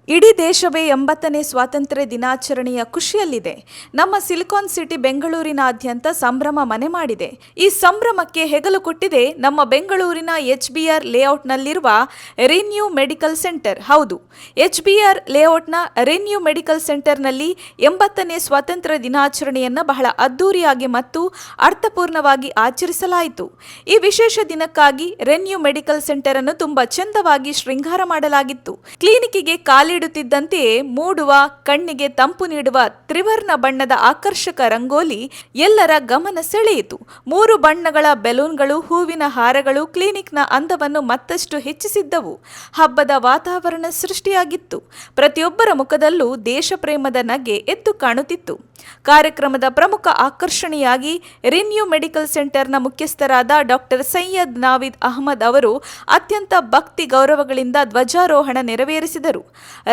ಇಡೀ ದೇಶವೇ 80ನೇ ಸ್ವಾತಂತ್ರ್ಯ ದಿನಾಚರಣೆಯ ಖುಷಿಯಲ್ಲಿದೆ. ನಮ್ಮ ಸಿಲಿಕಾನ್ ಸಿಟಿ ಬೆಂಗಳೂರಿನಾದ್ಯಂತ ಸಂಭ್ರಮ ಮನೆ ಮಾಡಿದೆ. ಈ ಸಂಭ್ರಮಕ್ಕೆ ಹೆಗಲು ಕೊಟ್ಟಿದೆ ನಮ್ಮ ಬೆಂಗಳೂರಿನ HBR ಲೇಔಟ್ನಲ್ಲಿರುವ ರಿನ್ಯೂ ಮೆಡಿಕಲ್ ಸೆಂಟರ್. ಹೌದು, HBR ಲೇಔಟ್ನ ರಿನ್ಯೂ ಮೆಡಿಕಲ್ ಸೆಂಟರ್ನಲ್ಲಿ 80ನೇ ಸ್ವಾತಂತ್ರ್ಯ ದಿನಾಚರಣೆಯನ್ನು ಬಹಳ ಅದ್ದೂರಿಯಾಗಿ ಮತ್ತು ಅರ್ಥಪೂರ್ಣವಾಗಿ ಆಚರಿಸಲಾಯಿತು. ಈ ವಿಶೇಷ ದಿನಕ್ಕಾಗಿ ರಿನ್ಯೂ ಮೆಡಿಕಲ್ ಸೆಂಟರ್ ಅನ್ನು ತುಂಬಾ ಚಂದವಾಗಿ ಶೃಂಗಾರ ಮಾಡಲಾಗಿತ್ತು. ಕ್ಲಿನಿಕ್ಗೆ ಕಾಲಿಡುತ್ತಿದ್ದಂತೆಯೇ ಮೂಡುವ, ಕಣ್ಣಿಗೆ ತಂಪು ನೀಡುವ ತ್ರಿವರ್ಣ ಬಣ್ಣದ ಆಕರ್ಷಕ ರಂಗೋಲಿ ಎಲ್ಲರ ಗಮನ ಸೆಳೆಯಿತು. 3 ಬಣ್ಣಗಳ ಬೆಲೂನ್ಗಳು, ಹೂವಿನ ಹಾರಗಳು ಕ್ಲಿನಿಕ್ನ ಅಂದವನ್ನು ಮತ್ತಷ್ಟು ಹೆಚ್ಚಿಸಿದ್ದವು. ಹಬ್ಬದ ವಾತಾವರಣ ಸೃಷ್ಟಿಯಾಗಿತ್ತು. ಪ್ರತಿಯೊಬ್ಬರ ಮುಖದಲ್ಲೂ ದೇಶಪ್ರೇಮದ ನಗೆ ಎದ್ದು ಕಾಣುತ್ತಿತ್ತು. ಕಾರ್ಯಕ್ರಮದ ಪ್ರಮುಖ ಆಕರ್ಷಣೆಯಾಗಿ ರಿನ್ಯೂ ಮೆಡಿಕಲ್ ಸೆಂಟರ್ನ ಮುಖ್ಯಸ್ಥರಾದ ಡಾಕ್ಟರ್ ಸೈಯದ್ ನಾವಿದ್ ಅಹಮದ್ ಅವರು ಅತ್ಯಂತ ಭಕ್ತಿ ಗೌರವಗಳಿಂದ ಧ್ವಜಾರೋಹಣ ನೆರವೇರಿಸಿದರು.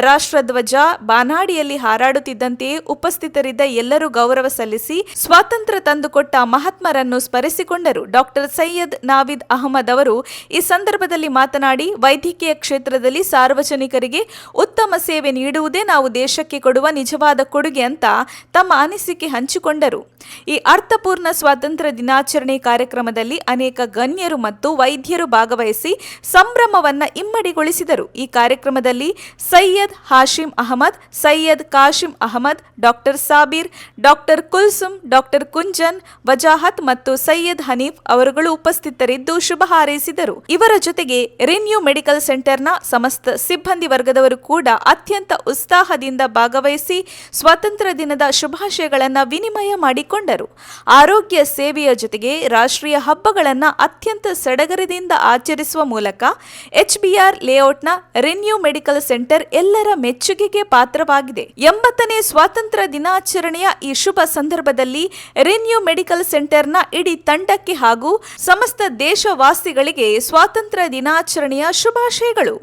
ರಾಷ್ಟ್ರಧ್ವಜ ಬಾನಾಡಿಯಲ್ಲಿ ಹಾರಾಡುತ್ತಿದ್ದಂತೆಯೇ ಉಪಸ್ಥಿತರಿದ್ದ ಎಲ್ಲರೂ ಗೌರವ ಸಲ್ಲಿಸಿ ಸ್ವಾತಂತ್ರ್ಯ ತಂದುಕೊಟ್ಟ ಮಹಾತ್ಮರನ್ನು ಸ್ಮರಿಸಿಕೊಂಡರು. ಡಾಕ್ಟರ್ ಸೈಯದ್ ನಾವಿದ್ ಅಹಮದ್ ಅವರು ಈ ಸಂದರ್ಭದಲ್ಲಿ ಮಾತನಾಡಿ, ವೈದ್ಯಕೀಯ ಕ್ಷೇತ್ರದಲ್ಲಿ ಸಾರ್ವಜನಿಕರಿಗೆ ಉತ್ತಮ ಸೇವೆ ನೀಡುವುದೇ ನಾವು ದೇಶಕ್ಕೆ ಕೊಡುವ ನಿಜವಾದ ಕೊಡುಗೆ ಅಂತ ತಮ್ಮ ಅನಿಸಿಕೆ ಹಂಚಿಕೊಂಡರು. ಈ ಅರ್ಥಪೂರ್ಣ ಸ್ವಾತಂತ್ರ್ಯ ದಿನಾಚರಣೆ ಕಾರ್ಯಕ್ರಮದಲ್ಲಿ ಅನೇಕ ಗಣ್ಯರು ಮತ್ತು ವೈದ್ಯರು ಭಾಗವಹಿಸಿ ಸಂಭ್ರಮವನ್ನ ಇಮ್ಮಡಿಗೊಳಿಸಿದರು. ಈ ಕಾರ್ಯಕ್ರಮದಲ್ಲಿ Syed Hashim Ahmed, Syed Kasim Ahmed, doctor Sabir, doctor Kulsum, doctor Kunjan Wajahat ಮತ್ತು ಸೈಯದ್ ಹನೀಫ್ ಅವರುಗಳು ಉಪಸ್ಥಿತರಿದ್ದು ಶುಭ ಹಾರೈಸಿದರು. ಇವರ ಜೊತೆಗೆ ರಿನ್ಯೂ ಮೆಡಿಕಲ್ ಸೆಂಟರ್ನ ಸಮಸ್ತ ಸಿಬ್ಬಂದಿ ವರ್ಗದವರು ಕೂಡ ಅತ್ಯಂತ ಉತ್ಸಾಹದಿಂದ ಭಾಗವಹಿಸಿ ಸ್ವಾತಂತ್ರ್ಯ ದಿನದ ಶುಭಾಶಯಗಳನ್ನು ವಿನಿಮಯ ಮಾಡಿಕೊಂಡರು. ಆರೋಗ್ಯ ಸೇವೆಯ ಜೊತೆಗೆ ರಾಷ್ಟ್ರೀಯ ಹಬ್ಬಗಳನ್ನು ಅತ್ಯಂತ ಸಡಗರದಿಂದ ಆಚರಿಸುವ ಮೂಲಕ HBR ಲೇಔಟ್ನ ರಿನ್ಯೂ ಮೆಡಿಕಲ್ ಸೆಂಟರ್ ಎಲ್ಲರ ಮೆಚ್ಚುಗೆಗೆ ಪಾತ್ರವಾಗಿದೆ. 80ನೇ ಸ್ವಾತಂತ್ರ್ಯ ದಿನಾಚರಣೆಯ ಈ ಶುಭ ಸಂದರ್ಭದಲ್ಲಿ ರಿನ್ಯೂ ಮೆಡಿಕಲ್ ಸೆಂಟರ್ನ ಇಡೀ ತಂಡಕ್ಕೆ ಹಾಗೂ ಸಮಸ್ತ ದೇಶವಾಸಿಗಳಿಗೆ ಸ್ವಾತಂತ್ರ್ಯ ದಿನಾಚರಣೆಯ ಶುಭಾಶಯಗಳು.